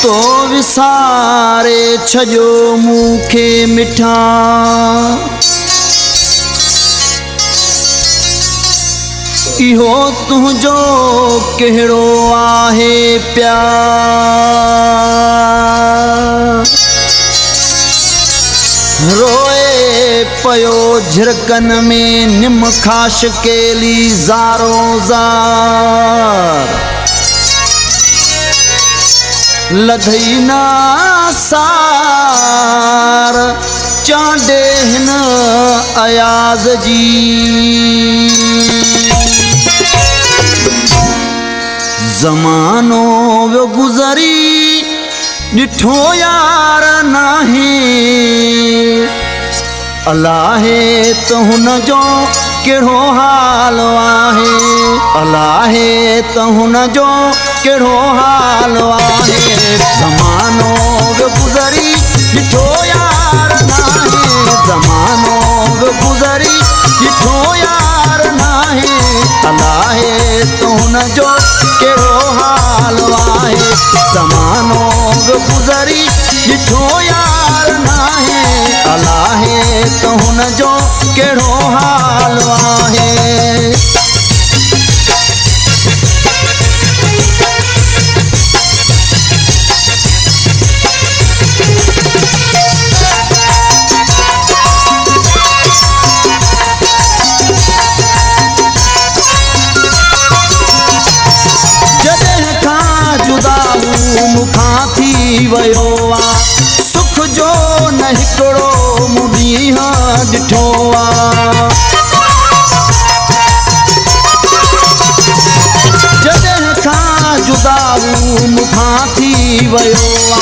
तो विसारे छजो मूंखे मिठा इहो तुंहिंजो कहिड़ो आहे प्यार रोए पयो झिरकन में निम खाश केली ज़ारो ज़ार लधई ना सार चांडे हिन अयाज़ जी ज़मानो वो गुज़री ॾिठो यार नाहे अलाहे त हुनजो कहिड़ो हाल आहे अलाहे त हुनजो कहिड़ो हाल आहे ज़मानो वो गुज़री ॾिठो यार नाहे ज़मानो वो गुज़री ॾिठो यार नाहे अलाहे त हुनजो कहिड़ो हाल आहे ज़मानो वो गुज़री ॾिठो यार नाहे अलाहे त हुनजो कहिड़ो हाल आहे मुखां थी वयो आ सुख जो न हिकिड़ो मुंहुं ॾिठो आ जॾहिं खां जुदा मुखां थी वयो आ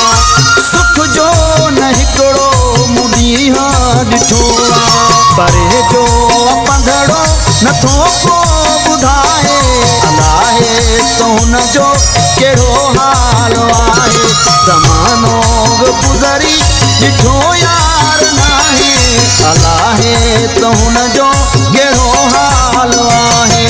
सुख जो न हिकिड़ो मुंहुं ॾिठो आ परे जो पंधड़ो नथो को ॿुधाए अलाहे त हुनजो कहिड़ो हाल आहे ज़मानो गुज़री ॾिठो यार नाहे अलाहे त हुनजो कहिड़ो हाल आहे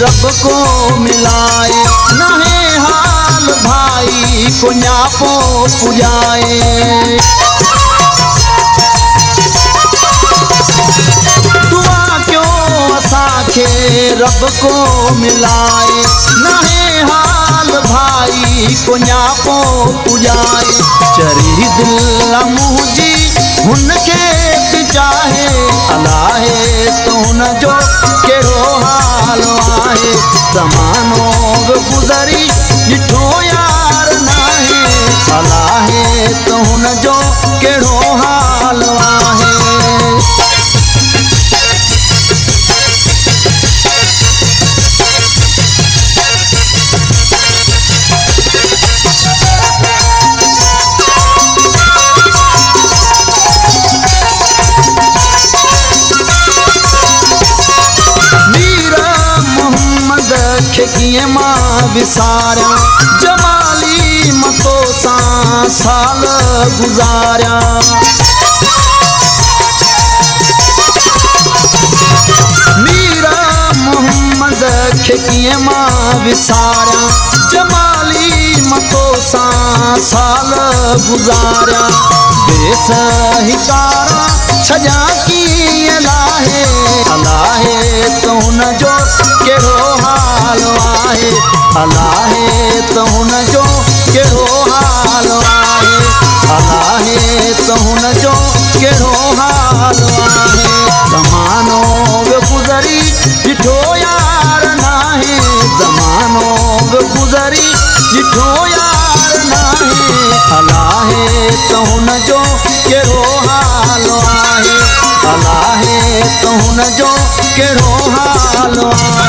रब को मिलाए नहे हाल भाई को न्यापो पुजाए दुआ क्यों असांखे रब को मिलाए नहे हाल भाई को न्यापो पुजाए चरी दिल मुंहिंजी हुनखे बि चाहे अलाहे त हुनजो कहिड़ो हाल आहे ज़मानो गुज़री ॾिठो यार नाहे अलाहे त हुनजो कहिड़ो हाल आहे कीअं मां विसारियां जमाली मतो सां साल गुज़ारियां मीर मोहम्मद खे कीअं मां विसारियां जमाली मतो सां साल गुज़ारियां बेस हिकारा छॼा कीअं लाहे अलाहे त हुनजो कहिड़ो हाल आहे अलाहे त हुनजो कहिड़ो हाल आहे अलाहे त हुनजो कहिड़ो हाल आहे ज़मानो गुज़री ॾिठो यार नाहे ज़मानो गुज़री ॾिठो यार नाहे अलाहे त हुनजो कहिड़ो हाल आहे अलाहे त हुनजो कहिड़ो हाल आहे